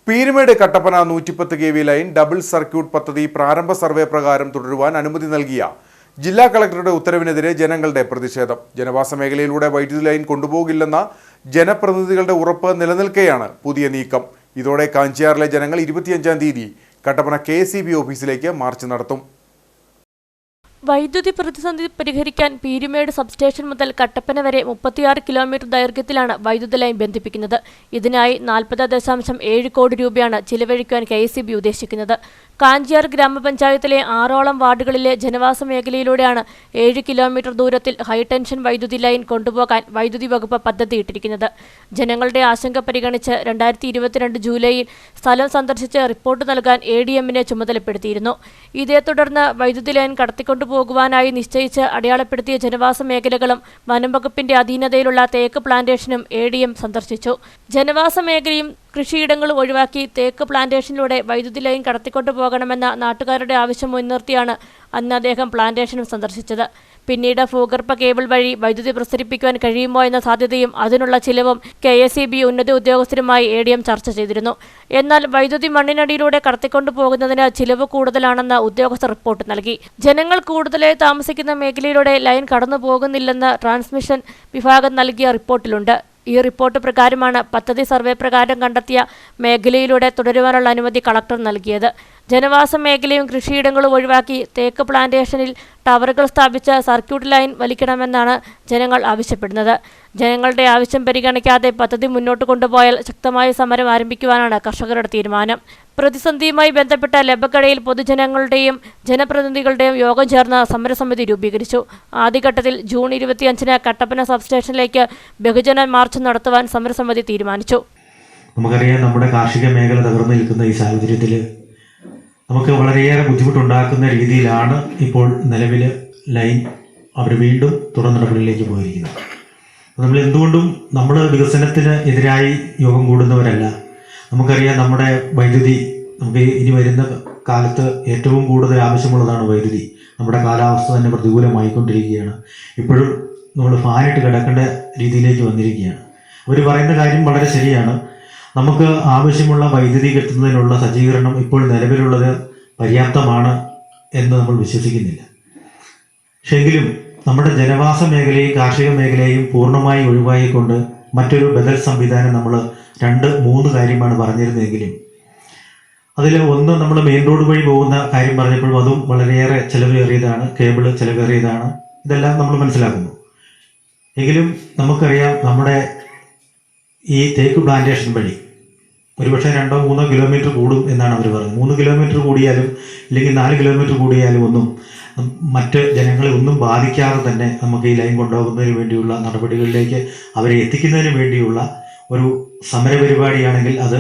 Peermade Kattappana 110 kV line double circuit പദ്ധതി പ്രാരംഭ survey പ്രകാരം തുടരുവാൻ അനുമതി നൽകിയ ജില്ലാ കളക്ടറുടെ ഉത്തരവിനെതിരെ ജനങ്ങളുടെ പ്രതിഷേധം. ജനവാസ മേഖലയിലൂടെ വൈദ്യുതി ലൈൻ കൊണ്ടുപോകില്ലെന്ന ജനപ്രതിനിധികളുടെ ഉറപ്പ് നിലനിൽക്കെയാണ് പുതിയ നീക്കം. ഇതോടെ കാഞ്ചിയാറിലെ ജനങ്ങൾ 25-ാം തീയതി കട്ടപ്പന KSEB ഓഫീസിലേക്ക് മാർച്ച് നടത്തും. വൈദ്യുതി പ്രതിസന്ധി പരിഹരിക്കാൻ പീരുമേട് സബ്സ്റ്റേഷൻ മുതൽ കട്ടപ്പന വരെ 36 കിലോമീറ്റർ ദൈർഘ്യത്തിലാണ് വൈദ്യുതി ലൈൻ ബന്ധിപ്പിക്കുന്നത്. ഇതിനായി 40.7 കോടി രൂപയാണ് ചിലവഴിക്കാൻ KSEB ഉദ്ദേശിക്കുന്നത്. കാഞ്ചിയാർ ഗ്രാമപഞ്ചായത്തിലെ 6ഓളം വാർഡുകളിലെ ജനവാസ മേഖലയിലൂടെയാണ് 7 കിലോമീറ്റർ ദൂരത്തിൽ ഹൈടെൻഷൻ വൈദ്യുതി ലൈൻ കൊണ്ടുപോകാൻ വൈദ്യുതി വകുപ്പ് പദ്ധതിയിട്ടിരിക്കുന്നത്. ജനങ്ങളുടെ ആശങ്ക പരിഗണിച്ച് 2022 ജൂലൈയിൽ സ്ഥലം സന്ദർശിച്ച് റിപ്പോർട്ട് നൽകാൻ ADM-നെ ചുമതലപ്പെടുത്തിയിരുന്നു. ഇതേ തുടർന്ന് വൈദ്യുതി ലൈൻ കടത്തിക്കൊണ്ടുപോകുവാനായി നിശ്ചയിച്ച് അടയാളപ്പെടുത്തിയ ജനവാസ മേഖലകളും വനംവകുപ്പിന്റെ അധീനതയിലുള്ള തേക്ക് പ്ലാന്റേഷനും ADM സന്ദർശിച്ചു. ജനവാസ മേഖലയും കൃഷിയിടങ്ങളും ഒഴിവാക്കി തേക്ക് പ്ലാന്റേഷനിലൂടെ വൈദ്യുതി ലൈൻ കടത്തിക്കൊണ്ടുപോകണമെന്ന നാട്ടുകാരുടെ ആവശ്യം മുൻനിർത്തിയാണ് അന്ന് അദ്ദേഹം പ്ലാന്റേഷനും സന്ദർശിച്ചത്. പിന്നീട് ഭൂഗർഭ കേബിൾ വഴി വൈദ്യുതി പ്രസരിപ്പിക്കുവാൻ കഴിയുമോ എന്ന സാധ്യതയും അതിനുള്ള ചിലവും KSEB ഉന്നത ഉദ്യോഗസ്ഥരുമായി ADM ചർച്ച ചെയ്തിരുന്നു. എന്നാൽ വൈദ്യുതി മണ്ണിനടിയിലൂടെ കടത്തിക്കൊണ്ടുപോകുന്നതിന് ചിലവ് കൂടുതലാണെന്ന് ഉദ്യോഗസ്ഥർ റിപ്പോർട്ട് നൽകി. ജനങ്ങൾ കൂടുതലായി താമസിക്കുന്ന മേഖലയിലൂടെ ലൈൻ കടന്നു പോകുന്നില്ലെന്ന് ട്രാൻസ്മിഷൻ വിഭാഗം നൽകിയ റിപ്പോർട്ടിലുണ്ട്. ഈ റിപ്പോർട്ട് പ്രകാരമാണ് പദ്ധതി സർവേ പ്രകാരം കണ്ടെത്തിയ മേഖലയിലൂടെ തുടരുവാനുള്ള അനുമതി കളക്ടർ നൽകിയത്. ജനവാസ മേഖലയും കൃഷിയിടങ്ങളും ഒഴിവാക്കി തേക്ക് പ്ലാന്റേഷനിൽ ടവറുകൾ സ്ഥാപിച്ച് സർക്യൂട്ട് ലൈൻ വലിക്കണമെന്നാണ് ജനങ്ങൾ ആവശ്യപ്പെടുന്നത്. ജനങ്ങളുടെ ആവശ്യം പരിഗണിക്കാതെ പദ്ധതി മുന്നോട്ട് കൊണ്ടുപോയാൽ ശക്തമായ സമരം ആരംഭിക്കുവാനാണ് കർഷകരുടെ തീരുമാനം. പ്രതിസന്ധിയുമായി ബന്ധപ്പെട്ട ലബക്കടയിൽ പൊതുജനങ്ങളുടെയും ജനപ്രതിനിധികളുടെയും യോഗം ചേർന്ന് സമരസമിതി രൂപീകരിച്ചു. ആദ്യഘട്ടത്തിൽ ജൂൺ 25-ന് കട്ടപ്പന സബ്സ്റ്റേഷനിലേക്ക് ബഹുജന മാർച്ച് നടത്തുവാൻ സമരസമിതി തീരുമാനിച്ചു. നമുക്കറിയാം, നമ്മുടെ കാർഷിക മേഖല തകർന്നു നിൽക്കുന്ന ഈ സാഹചര്യത്തിൽ നമുക്ക് വളരെയേറെ ബുദ്ധിമുട്ടുണ്ടാക്കുന്ന രീതിയിലാണ് ഇപ്പോൾ നിലവിൽ ലൈൻ അവർ വീണ്ടും തുടർ നടപടിയിലേക്ക് പോയിരിക്കുന്നത്. നമ്മൾ എന്തുകൊണ്ടും നമ്മൾ വികസനത്തിന് എതിരായി യോഗം കൂടുന്നവരല്ല. നമുക്കറിയാം, നമ്മുടെ വൈദ്യുതി നമുക്ക് ഇനി വരുന്ന കാലത്ത് ഏറ്റവും കൂടുതൽ ആവശ്യമുള്ളതാണ് വൈദ്യുതി. നമ്മുടെ കാലാവസ്ഥ തന്നെ പ്രതികൂലമായിക്കൊണ്ടിരിക്കുകയാണ്. ഇപ്പോഴും നമ്മൾ ഫാനിട്ട് കിടക്കേണ്ട രീതിയിലേക്ക് വന്നിരിക്കുകയാണ്. അവർ പറയുന്ന കാര്യം വളരെ ശരിയാണ്. നമുക്ക് ആവശ്യമുള്ള വൈദ്യുതി കിട്ടുന്നതിനുള്ള സജ്ജീകരണം ഇപ്പോൾ നിലവിലുള്ളത് പര്യാപ്തമാണ് എന്ന് നമ്മൾ വിശ്വസിക്കുന്നില്ല. പക്ഷെങ്കിലും നമ്മുടെ ജനവാസ മേഖലയും കാർഷിക മേഖലയും പൂർണ്ണമായി ഒഴിവാക്കിക്കൊണ്ട് മറ്റൊരു ബദൽ സംവിധാനം നമ്മൾ 2-3 കാര്യമാണ് പറഞ്ഞിരുന്നതെങ്കിലും അതിൽ ഒന്ന്, നമ്മൾ മെയിൻ റോഡ് വഴി പോകുന്ന കാര്യം പറഞ്ഞപ്പോഴും അതും വളരെയേറെ ചിലവേറിയതാണ്, കേബിള് ചിലവേറിയതാണ്. ഇതെല്ലാം നമ്മൾ മനസ്സിലാക്കുന്നു. എങ്കിലും നമുക്കറിയാം, നമ്മുടെ ഈ തേക്ക് പ്ലാന്റേഷൻ വഴി ഒരുപക്ഷെ 2-3 കിലോമീറ്റർ കൂടും എന്നാണ് അവർ പറയുന്നത്. 3 കിലോമീറ്റർ കൂടിയാലും അല്ലെങ്കിൽ 4 കിലോമീറ്റർ കൂടിയാലും ഒന്നും മറ്റ് ജനങ്ങളെ ഒന്നും ബാധിക്കാതെ തന്നെ നമുക്ക് ഈ ലൈൻ കൊണ്ടുപോകുന്നതിന് വേണ്ടിയുള്ള നടപടികളിലേക്ക് അവരെ എത്തിക്കുന്നതിന് വേണ്ടിയുള്ള ഒരു സമരപരിപാടിയാണെങ്കിൽ അത്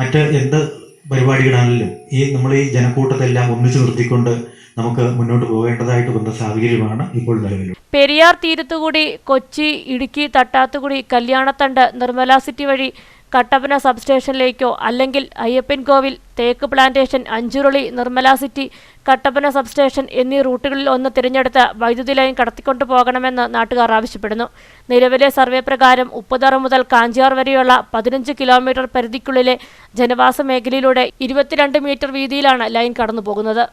മറ്റ് എന്ത് പരിപാടികളാണെങ്കിലും നമ്മൾ ഈ ജനക്കൂട്ടത്തെല്ലാം ഒന്നിച്ചു നിർത്തിക്കൊണ്ട് നമുക്ക് മുന്നോട്ട് പോകേണ്ടതായിട്ട് വന്ന സാഹചര്യമാണ് ഇപ്പോൾ നിലവിൽ. പെരിയാർ തീരത്തുകൂടി കൊച്ചി, ഇടുക്കി, തട്ടാത്തുകുടി, കല്യാണത്തണ്ട്, നിർമ്മല സിറ്റി വഴി കട്ടപ്പന സബ്സ്റ്റേഷനിലേക്കോ അല്ലെങ്കിൽ അയ്യപ്പൻകോവിൽ, തേക്ക് plantation, Anchuruli, Nirmala city, Kattappana substation എന്നീ റൂട്ടുകളിൽ ഒന്ന് തിരഞ്ഞെടുത്ത് വൈദ്യുതി ലൈൻ കടത്തിക്കൊണ്ടു പോകണമെന്ന് നാട്ടുകാർ ആവശ്യപ്പെടുന്നു. നിലവിലെ സർവേ പ്രകാരം ഉപ്പുതറ മുതൽ കാഞ്ചിയാർ വരെയുള്ള 15 കിലോമീറ്റർ പരിധിക്കുള്ളിലെ ജനവാസ മേഖലയിലൂടെ 22 മീറ്റർ വീതിയിലാണ് ലൈൻ കടന്നു പോകുന്നത്.